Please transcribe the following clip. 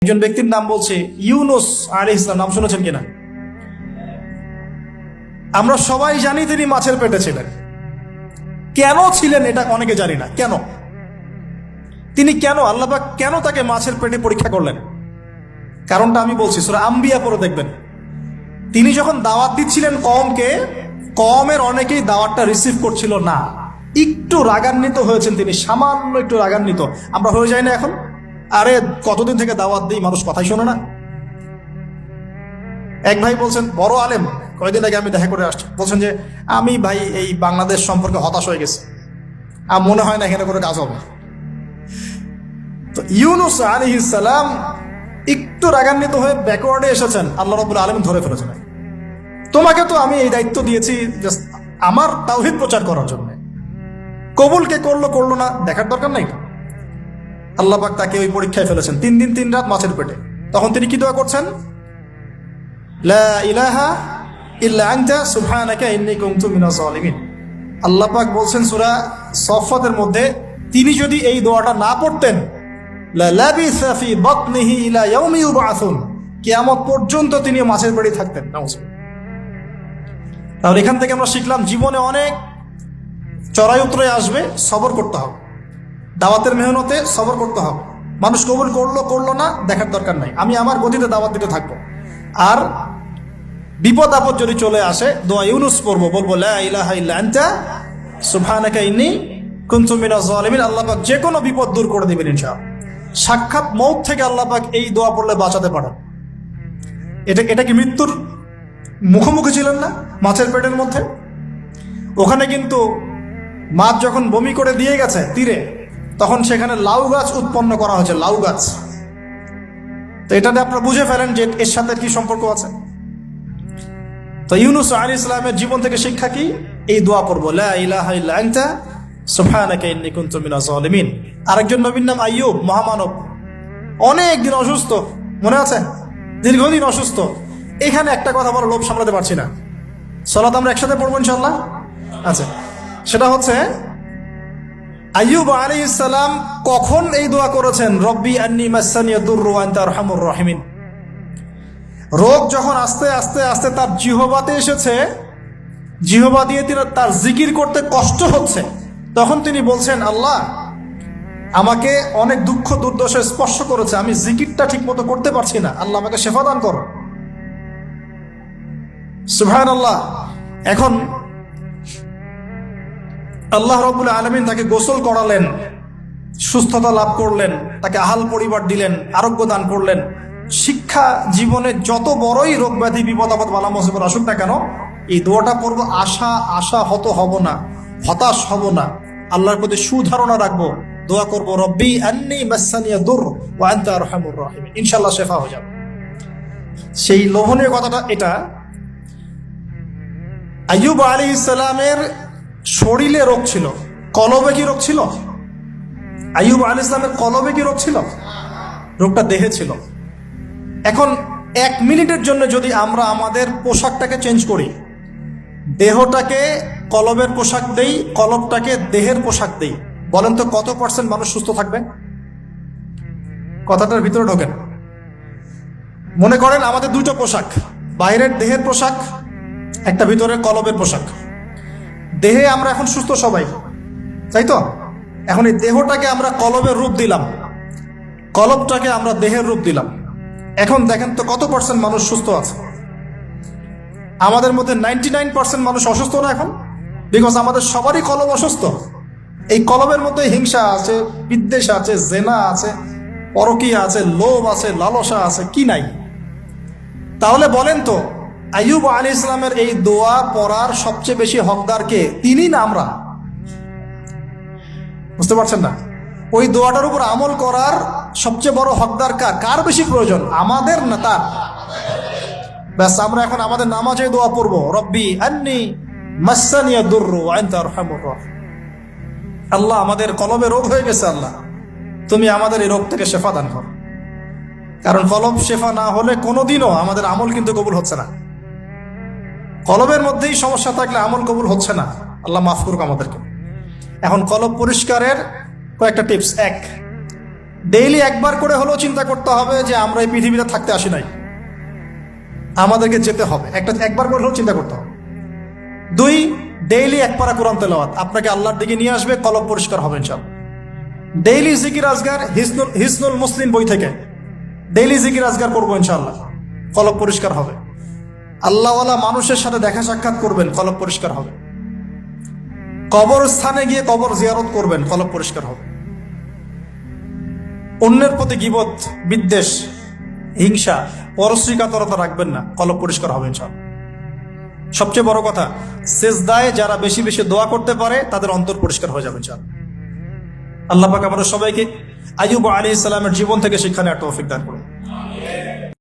একজন ব্যক্তির নাম বলছে ইউনুস আলাইহিস সালাম, নাম শুনেছেন কিনা? আমরা সবাই জানি তিনি মাছের পেটে ছিলেন। কেন ছিলেন এটা অনেকে জানি না। কেন তিনি আল্লাহ পাক কেন তাকে মাছের পেটে পরীক্ষা করলেন? কারণটা আমি বলছি, সূরা আম্বিয়া পড়ে দেখবেন। তিনি যখন দাওয়াত দিচ্ছিলেন কওমকে, কওমের অনেকেই দাওয়াতটা রিসিভ করছিল না। একটু রাগান্বিত হয়েছেন তিনি, সামান্য একটু রাগান্বিত। আমরা হয়ে যাই না এখন? আরে কতদিন থেকে দাওয়াত দিই, মানুষ কথাই শোনে না। এক ভাই বলছেন, বড় আলেম, কয়েকদিন আগে আমি দেখা করে আসছি, বলছেন যে আমি ভাই এই বাংলাদেশ সম্পর্কে হতাশ হয়ে গেছি, আর মনে হয় না এখানে করে কাজ হবে। তো ইউনুস আলাইহিস সালাম একটু রাগান্বিত হয়ে ব্যাকওয়ার্ডে এসেছেন, আল্লাহ রাব্বুল আলামিন ধরে ফেলেছেন। তোমাকে তো আমি এই দায়িত্ব দিয়েছি জাস্ট আমার তাওহীদ প্রচার করার জন্য, কবুল কে করলো না দেখার দরকার নাই। আল্লাহ পাক তাকে ওই পরীক্ষায় ফেলেছেন, 3 দিন 3 রাত মাছের পেটে। তখন তিনি কি দোয়া করছেন? লা ইলাহা ইল্লা আনতা সুবহানাকা ইন্নী কুনতু মিনাজ জালিমিন। আল্লাহ পাক বলছেন সূরা সফফাতের মধ্যে, তিনি যদি এই দোয়াটা না পড়তেন, লা লাবিসা ফি বাতনিহি ইলা ইয়াউমি ইউবআসুন, কিয়ামত পর্যন্ত তিনি মাছের পেটে থাকতেন। নাউজুবিল্লাহ। তাহলে এখান থেকে আমরা শিখলাম, জীবনে অনেক চড়াই উতরাই আসবে, সবর করতে হবে। দাওয়াতের মেহনতে সবর করতে হবে। মানুষ কবুল করলো না দেখার দরকার নাই, আমি আমার গতিতে দাওয়াত দিতে থাকবো। আর বিপদ আপদ যদি চলে আসে, দোয়া ইউনুস পড়বো, বলবো লা ইলাহা ইল্লা আনতা সুবহানাকা ইন্নী কুনতু মিনাজ জালিমিন। আল্লাহ পাক যে কোনো বিপদ দূর করে দিবেন ইনশাআল্লাহ। সাক্ষাৎ মউত থেকে আল্লাহ পাক এই দোয়া পড়লে বাঁচাতে পারেন। এটা কি মৃত্যুর মুখোমুখি ছিলেন না মাছের পেটের মধ্যে? ওখানে কিন্তু মাছ যখন বমি করে দিয়ে গেছে তীরে, তখন সেখানে লাউ গাছ উৎপন্ন করা হয়েছে, লাউ গাছ। তো এটাতে আপনারা বুঝে ফেলেন যে এর সাথে কি সম্পর্ক আছে। তো ইউনুস আলাইহিস সালামের জীবন থেকে শিক্ষা কি? এই দোয়া পড়বো, লা ইলাহা ইল্লা আনতা সুবহানাকা ইন্নী কুনতু মিনাজ জালিমিন। আরেকজন নবীর নাম আইয়ুব, মহামানব, অনেক দিন অসুস্থ, মনে আছে? দীর্ঘদিন অসুস্থ। এখানে একটা কথা বলে লোভ সামলাতে পারছি না, সালাত আমরা একসাথে পড়বো ইনশাআল্লাহ। আচ্ছা, সেটা হচ্ছে আইয়ুব আলাইহিস সালাম কখন এই দোয়া করেছেন? রব্বি আন্নী মাসসানিয়া দুররু ওয়া আনতা আরহামুর রাহিমিন। রোগ যখন আস্তে আস্তে আস্তে তার জিহ্বাতে এসেছে, জিহ্বা দিয়ে তার জিকির করতে কষ্ট হচ্ছে, তখন তিনি বলছেন, আল্লাহ আমাকে অনেক দুঃখ দুর্দশা স্পর্শ করেছে, আমি জিকিরটা ঠিক মতো করতে পারছি না, আল্লাহ আমাকে শেফা দান করো। সুবহানাল্লাহ। এখন আল্লাহ রাব্বুল আলামিন তাকে গোসল করালেন, সুস্থতা লাভ করলেন, তাকে আহাল পরিবার দিলেন, আরোগ্য দান করলেন। শিক্ষা, জীবনে যত বড়ই রোগ ব্যাধি বিপদ আপদ বালা মুসিবত আসুক না কেন, এই দোয়াটা পড়বো, আশাহত হব না, হতাশ হব না, আল্লাহর প্রতি সুধারণা রাখবো, দোয়া করবো, রব্বি আন্নী মাসসানিয়া দুর ওয়া আনতা আরহামুর রাহিমিন। ইনশাআল্লাহ শেফা হয়ে যাবে। সেই লোভনীয় কথাটা এটা। আইয়ুব আলাইহিস সালামের শরীরে রোগ ছিল, কলবে কি রোগ ছিল? আইয়ুব আলাইহিস সালামের কলবে কি রোগ ছিল? রোগটা দেহে ছিল। এখন 1 মিনিটের জন্য যদি আমরা আমাদের পোশাকটাকে চেঞ্জ করি, দেহটাকে কলবের পোশাক দেই, কলবটাকে দেহের পোশাক দেই, বলেন তো কত % মানুষ সুস্থ থাকবে? কথাটার ভিতরে ঢোকেন। মনে করেন আমাদের 2টো পোশাক, বাইরের দেহের পোশাক, একটা ভিতরের কলবের পোশাক। দেহে আমরা এখন সুস্থ সবাই, তাই তো? এখন এই দেহটাকে আমরা কলবের রূপ দিলাম, কলবটাকে আমরা দেহের রূপ দিলাম। এখন দেখেন তো কত % মানুষ সুস্থ আছে? আমাদের মধ্যে 99% মানুষ অসুস্থ না এখন? বিকজ আমাদের সবারই কলব অসুস্থ। এই কলবের মধ্যে হিংসা আছে, বিদ্বেষ আছে, জেনা আছে, পরকীয়া আছে, লোভ আছে, লালসা আছে, কি নাই? তাহলে বলেন তো, আইয়ুব আলাইহিস সালামের এই দোয়া পড়ার সবচেয়ে বেশি হকদার কে? তিনি না আমরা? বুঝতে পারছেন না? ওই দোয়াটার উপর আমল করার সবচেয়ে বড় হকদার কার বেশি প্রয়োজন? আমাদের না তার? ব্যাস, আমরা এখন আমাদের নামাজে দোয়া পড়বো, রব্বি আন্নী মাসসানিয়া দুররু ওয়া আনতা আরহামুর রাহিমিন। আল্লাহ আমাদের কলবে রোগ হয়ে গেছে, আল্লাহ তুমি আমাদের এই রোগ থেকে শেফা দান করো। কারণ কলব শেফা না হলে কোনোদিনও আমাদের আমল কিন্তু কবুল হচ্ছে না। কলবের মধ্যেই সমস্যা থাকলে আমল কবুল হচ্ছে না। আল্লাহ মাফ করুক আমাদেরকে। এখন কলব পরিষ্কারের কয়েকটা টিপস। 1, ডেইলি একবার করে হলেও চিন্তা করতে হবে যে আমরা এই পৃথিবীতে থাকতে আসি নাই, আমাদেরকে যেতে হবে। একবার করে হলেও চিন্তা করতে হবে। 2, ডেইলি এক পারা কোরআন তেলাওয়াত আপনাকে আল্লাহর দিকে নিয়ে আসবে, কলব পরিষ্কার হবে ইনশাআল্লাহ। ডেইলি জিকির আজগার, হিসনুল মুসলিম বই থেকে ডেইলি জিকির আজগার করবো ইনশাআল্লাহ, কলব পরিষ্কার হবে। আল্লাহওয়ালা মানুষের সাথে দেখা সাক্ষাৎ করবেন, কলব পরিষ্কার হবে। কবরস্থানে গিয়ে কবর জিয়ারত করবেন, কলব পরিষ্কার হবে। অন্যের প্রতি গীবত, বিদ্বেষ, হিংসা, পরশ্রীকাতরতা রাখবেন না, কলব পরিষ্কার হবে ইনশাআল্লাহ। সবচেয়ে বড় কথা, সেজদায় যারা বেশি বেশি দোয়া করতে পারে তাদের অন্তর পরিষ্কার হয়ে যাবে ইনশাআল্লাহ। আল্লাহ পাক আমাদের সবাইকে আইয়ুব আলাইহিস সালামের জীবন থেকে শিক্ষা নেওয়ার তৌফিক দান করুন।